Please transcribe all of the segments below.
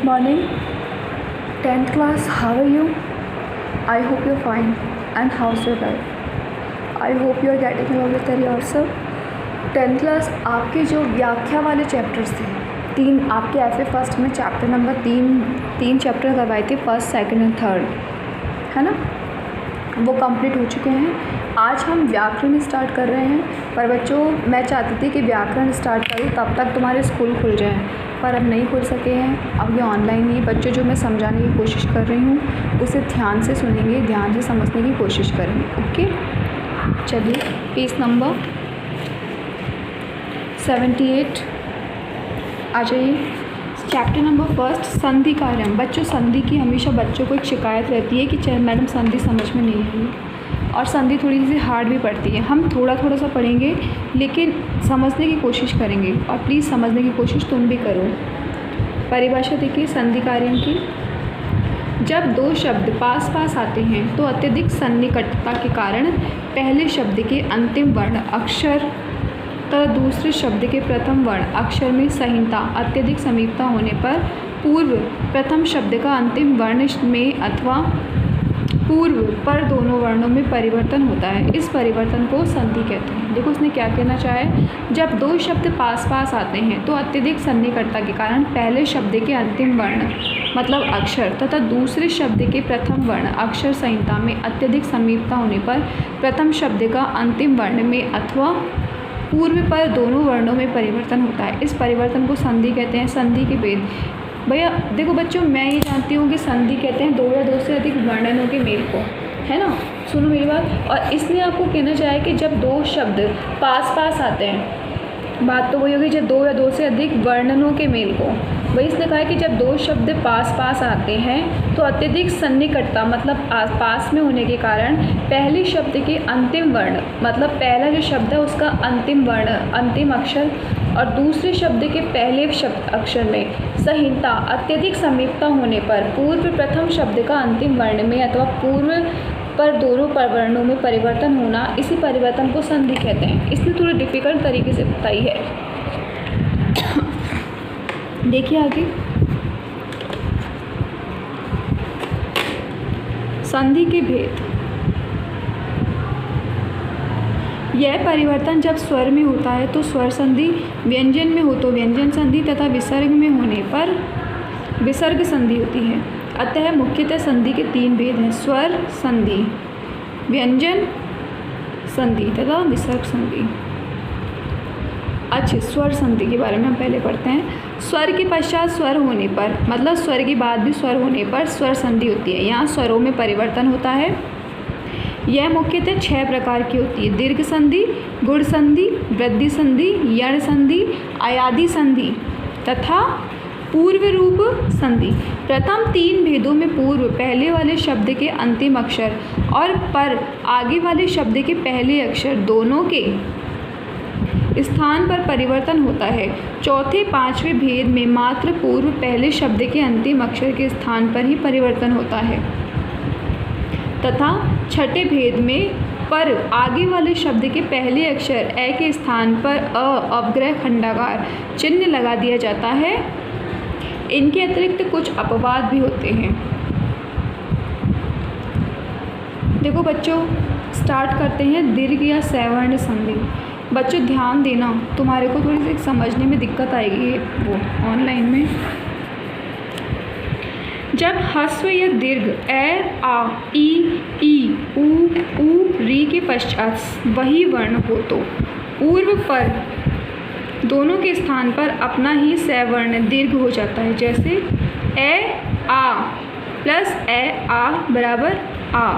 morning, 10th class. How are you? I hope you're fine. And how's your life? I hope you are getting along with yourself. 10th class आपके जो व्याख्या वाले chapters थे, 3 आपके FA first में chapter number 3 chapter करवाए थे, first, second and third, है ना, वो कंप्लीट हो चुके हैं। आज हम व्याकरण स्टार्ट कर रहे हैं। पर बच्चों, मैं चाहती थी कि व्याकरण स्टार्ट करूँ तब तक तुम्हारे स्कूल खुल जाएं, पर अब नहीं खुल सके हैं। अब ये ऑनलाइन ही बच्चों, जो मैं समझाने की कोशिश कर रही हूँ उसे ध्यान से सुनेंगे, ध्यान से समझने की कोशिश करेंगे। ओके, चलिए पेज नंबर 78 आ जाइए। चैप्टर नंबर फर्स्ट, संधि कार्यम। बच्चों, संधि की हमेशा बच्चों को एक शिकायत रहती है कि मैडम संधि समझ में नहीं आई, और संधि थोड़ी सी हार्ड भी पड़ती है। हम थोड़ा सा पढ़ेंगे लेकिन समझने की कोशिश करेंगे, और प्लीज़ समझने की कोशिश तुम भी करो। परिभाषा देखिए संधि कार्यम की। जब दो शब्द पास पास आते हैं तो अत्यधिक सन्निकटता के कारण पहले शब्द के अंतिम वर्ण अक्षर तथा दूसरे शब्द के प्रथम वर्ण अक्षर में संहिता अत्यधिक समीपता होने पर पूर्व प्रथम शब्द का अंतिम वर्ण में अथवा पूर्व पर दोनों वर्णों में परिवर्तन होता है। इस परिवर्तन को संधि कहते हैं। देखो उसने क्या कहना चाहा है, जब दो शब्द पास पास आते हैं तो अत्यधिक सन्निकटता के कारण पहले शब्द के अंतिम वर्ण मतलब अक्षर तथा दूसरे शब्द के प्रथम वर्ण अक्षर संहिता में अत्यधिक समीपता होने पर प्रथम शब्द का अंतिम वर्ण में अथवा पूर्व पर दोनों वर्णों में परिवर्तन होता है। इस परिवर्तन को संधि कहते हैं। संधि के भेद, भैया देखो बच्चों, मैं ये जानती हूँ कि संधि कहते हैं दो या दो से अधिक वर्णनों के मेल को, है ना। सुनो मेरी बात। और इसलिए आपको कहना चाहे कि जब दो शब्द पास पास आते हैं, बात तो वही होगी जब दो या दो से अधिक वर्णनों के मेल को। वही इसने कहा है कि जब दो शब्द पास पास आते हैं तो अत्यधिक सन्निकटता मतलब पास में होने के कारण पहले शब्द के अंतिम वर्ण मतलब पहला जो शब्द है उसका अंतिम वर्ण अंतिम अक्षर और दूसरे शब्द के पहले शब्द अक्षर में संहिता अत्यधिक समीपता होने पर पूर्व प्रथम शब्द का अंतिम वर्ण में अथवा पूर्व पर दोनों वर्णों में परिवर्तन होना, इसी परिवर्तन को संधि कहते हैं। इसने थोड़ी डिफिकल्ट तरीके से बताई है। देखिए आगे, संधि के भेद। यह परिवर्तन जब स्वर में होता है तो स्वर संधि, व्यंजन में हो तो व्यंजन संधि तथा विसर्ग में होने पर विसर्ग संधि होती है। अतः मुख्यतः संधि के 3 भेद हैं, स्वर संधि, व्यंजन संधि तथा विसर्ग संधि। अच्छे, स्वर संधि के बारे में हम पहले पढ़ते हैं। स्वर के पश्चात स्वर होने पर मतलब स्वर के बाद भी स्वर होने पर स्वर संधि होती है। यहाँ स्वरों में परिवर्तन होता है। यह मुख्यतः 6 प्रकार की होती है, दीर्घ संधि, गुण संधि, वृद्धि संधि, यण संधि, अयादि संधि तथा पूर्व रूप संधि। प्रथम 3 भेदों में पूर्व पहले वाले शब्द के अंतिम अक्षर और पर आगे वाले शब्द के पहले अक्षर दोनों के स्थान पर परिवर्तन होता है। चौथे 5वें भेद में मात्र पूर्व पहले शब्द के अंतिम अक्षर के स्थान पर ही परिवर्तन होता है तथा छठे भेद में पर आगे वाले शब्द के पहले अक्षर ए के स्थान पर अवग्रह खंडाकार चिन्ह लगा दिया जाता है। इनके अतिरिक्त कुछ अपवाद भी होते हैं। देखो बच्चों, स्टार्ट करते हैं दीर्घ या सवर्ण संधि। बच्चों ध्यान देना, तुम्हारे को थोड़ी सी समझने में दिक्कत आएगी वो ऑनलाइन में। जब ह्रस्व या दीर्घ ए, आ, ई, ऊ, री के पश्चात वही वर्ण हो तो पूर्व पर दोनों के स्थान पर अपना ही सवर्ण दीर्घ हो जाता है। जैसे ए आ प्लस ए आ बराबर आ,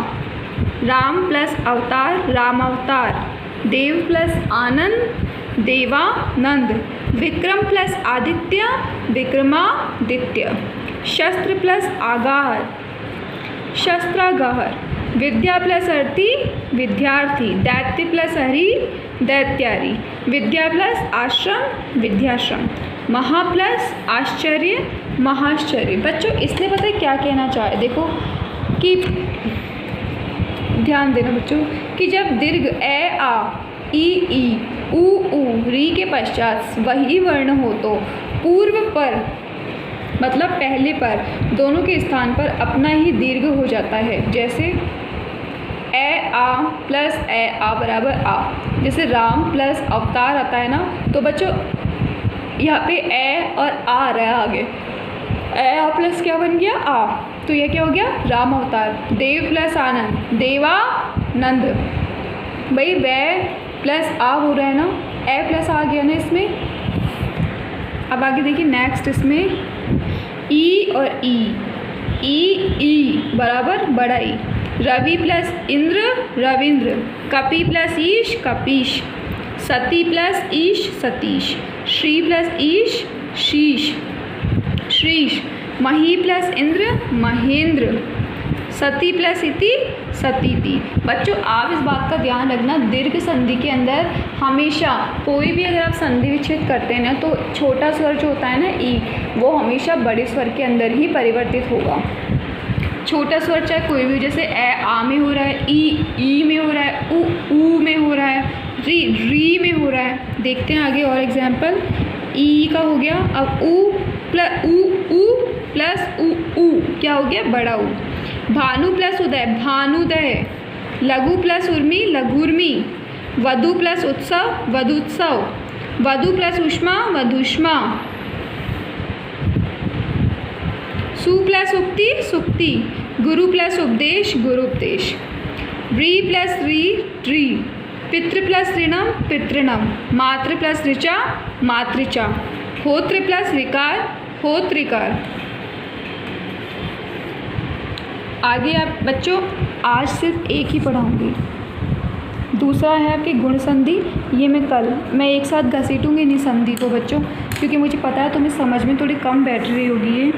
राम प्लस अवतार राम अवतार, देव प्लस आनंद देवानंद, विक्रम प्लस आदित्य विक्रमादित्य, शस्त्र प्लस आगार शस्त्रागार, विद्या प्लस अर्थी विद्यार्थी, दैत्य प्लस हरि दैत्यारी, विद्या प्लस आश्रम विद्याश्रम, महा प्लस आश्चर्य महाश्चर्य। बच्चों इसने पता है क्या कहना चाहे, देखो कि ध्यान देना बच्चों कि जब दीर्घ ए आ ई ऊ री के पश्चात वही वर्ण हो तो पूर्व पर मतलब पहले पर दोनों के स्थान पर अपना ही दीर्घ हो जाता है। जैसे ए आ प्लस ए आ बराबर आ, जैसे राम प्लस अवतार आता है ना, तो बच्चों यहाँ पे ए और आ रहा है आगे, ए आ प्लस क्या बन गया आ, तो यह क्या हो गया राम अवतार। देव प्लस आनंद देवानंद, भाई वे प्लस आ हो रहा है ना, ए प्लस आ गया ना इसमें। अब आगे देखिए नेक्स्ट, इसमें ई और ई बराबर बड़ा ई। रवि प्लस इंद्र रविंद्र, कपि प्लस ईश कपीश, सती प्लस ईश सतीश, श्री प्लस ईश शीश श्रीश, मही प्लस इंद्र महेंद्र, सती प्लस इति सतीति। बच्चों आप इस बात का ध्यान रखना, दीर्घ संधि के अंदर हमेशा कोई भी अगर आप संधि विच्छेद करते हैं ना, तो छोटा स्वर जो होता है ना ई, वो हमेशा बड़े स्वर के अंदर ही परिवर्तित होगा। छोटा स्वर चाहे कोई भी, जैसे ए आ में हो रहा है, ई में हो रहा है, ऊ में हो रहा है, री में हो रहा है। देखते हैं आगे और एग्जाम्पल। ई का हो गया, अब ऊ प्लस ऊ क्या हो गया बड़ा ऊ। भानु प्लस उदय भानुदय, लघु प्लस उर्मी लघुर्मी, वधु प्लस उत्सव वधुत्सव, वधु प्लस उष्मा वधुष्मा, सु प्लस उक्ति सुक्ति, गुरु प्लस उपदेश गुरुपदेश, री प्लस री, पितृ प्लस ऋणम पितृणम, मातृ प्लस ऋचा मातृचा, होत्र प्लस विकार होत्रिकार। आगे आप बच्चों आज सिर्फ एक ही पढ़ाऊँगी, दूसरा है आपकी गुण संधि। ये मैं एक साथ घसीटूँगी नहीं संधि को बच्चों, क्योंकि मुझे पता है तुम्हें समझ में थोड़ी कम बैठ रही होगी ये।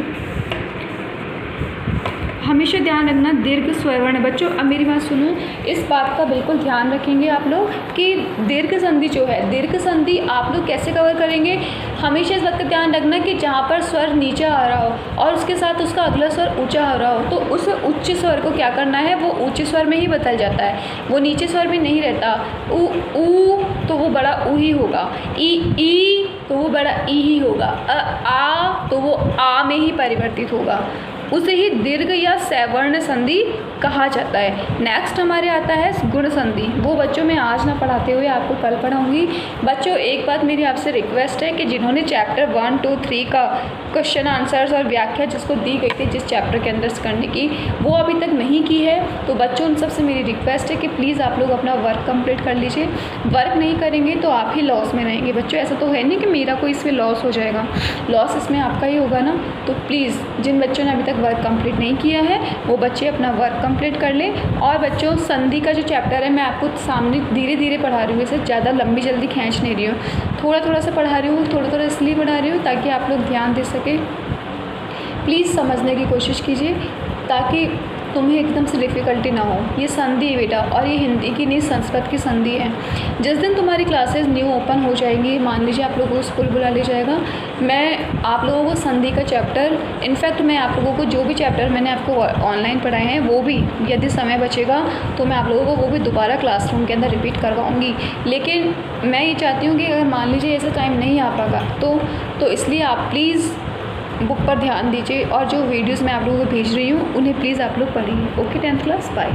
हमेशा ध्यान रखना दीर्घ स्वरवर्ण बच्चों। अब मेरी बात सुनो, इस बात का बिल्कुल ध्यान रखेंगे आप लोग कि दीर्घ संधि जो है, दीर्घ संधि आप लोग कैसे कवर करेंगे। हमेशा इस बात का ध्यान रखना कि जहाँ पर स्वर नीचा आ रहा हो और उसके साथ उसका अगला स्वर ऊंचा आ रहा हो, तो उस उच्च स्वर को क्या करना है, वो ऊंचे स्वर में ही बदल जाता है, वो नीचे स्वर में नहीं रहता। ऊ तो वो बड़ा ऊ ही होगा, ई तो वो बड़ा ई ही होगा, आ तो वो आ में ही परिवर्तित होगा, उसे ही दीर्घ या सवर्ण संधि कहा जाता है। नेक्स्ट हमारे आता है गुण संधि, वो बच्चों मैं आज ना पढ़ाते हुए आपको कल पढ़ाऊंगी। बच्चों एक बात मेरी आपसे रिक्वेस्ट है कि जिन्होंने चैप्टर 1, 2, 3 का क्वेश्चन आंसर्स और व्याख्या जिसको दी गई थी जिस चैप्टर के अंदर करने की, वो अभी तक नहीं की है, तो बच्चों उन सबसे मेरी रिक्वेस्ट है कि प्लीज़ आप लोग अपना वर्क कंप्लीट कर लीजिए। वर्क नहीं करेंगे तो आप ही लॉस में रहेंगे बच्चों। ऐसा तो है नहीं कि मेरा कोई इसमें लॉस हो जाएगा, लॉस इसमें आपका ही होगा ना। तो प्लीज़ जिन बच्चों ने अभी तक वर्क कंप्लीट नहीं किया है वो बच्चे अपना वर्क कंप्लीट कर लें। और बच्चों संधि का जो चैप्टर है मैं आपको सामने धीरे धीरे पढ़ा रही हूँ, इसे ज़्यादा लंबी जल्दी खींच नहीं रही हूँ, थोड़ा थोड़ा सा पढ़ा रही हूँ, थोड़ा इसलिए पढ़ा रही हूँ ताकि आप लोग ध्यान दे सकें। प्लीज़ समझने की कोशिश कीजिए ताकि तुम्हें एकदम से डिफ़िकल्टी ना हो। ये संधि है बेटा, और ये हिंदी की नहीं संस्कृत की संधि है। जिस दिन तुम्हारी क्लासेस न्यू ओपन हो जाएंगी, मान लीजिए आप लोगों को स्कूल बुला लिया जाएगा, मैं आप लोगों को संधि का चैप्टर, इनफैक्ट मैं आप लोगों को जो भी चैप्टर मैंने आपको ऑनलाइन पढ़ाए हैं वो भी यदि समय बचेगा तो मैं आप लोगों को वो भी दोबारा क्लासरूम के अंदर रिपीट करवाऊँगी। लेकिन मैं ये चाहती हूँ कि अगर मान लीजिए ऐसा टाइम नहीं आ पाएगा तो इसलिए आप प्लीज़ बुक पर ध्यान दीजिए और जो वीडियोस मैं आप लोगों को भेज रही हूँ उन्हें प्लीज़ आप लोग पढ़िए। Okay 10th class, bye.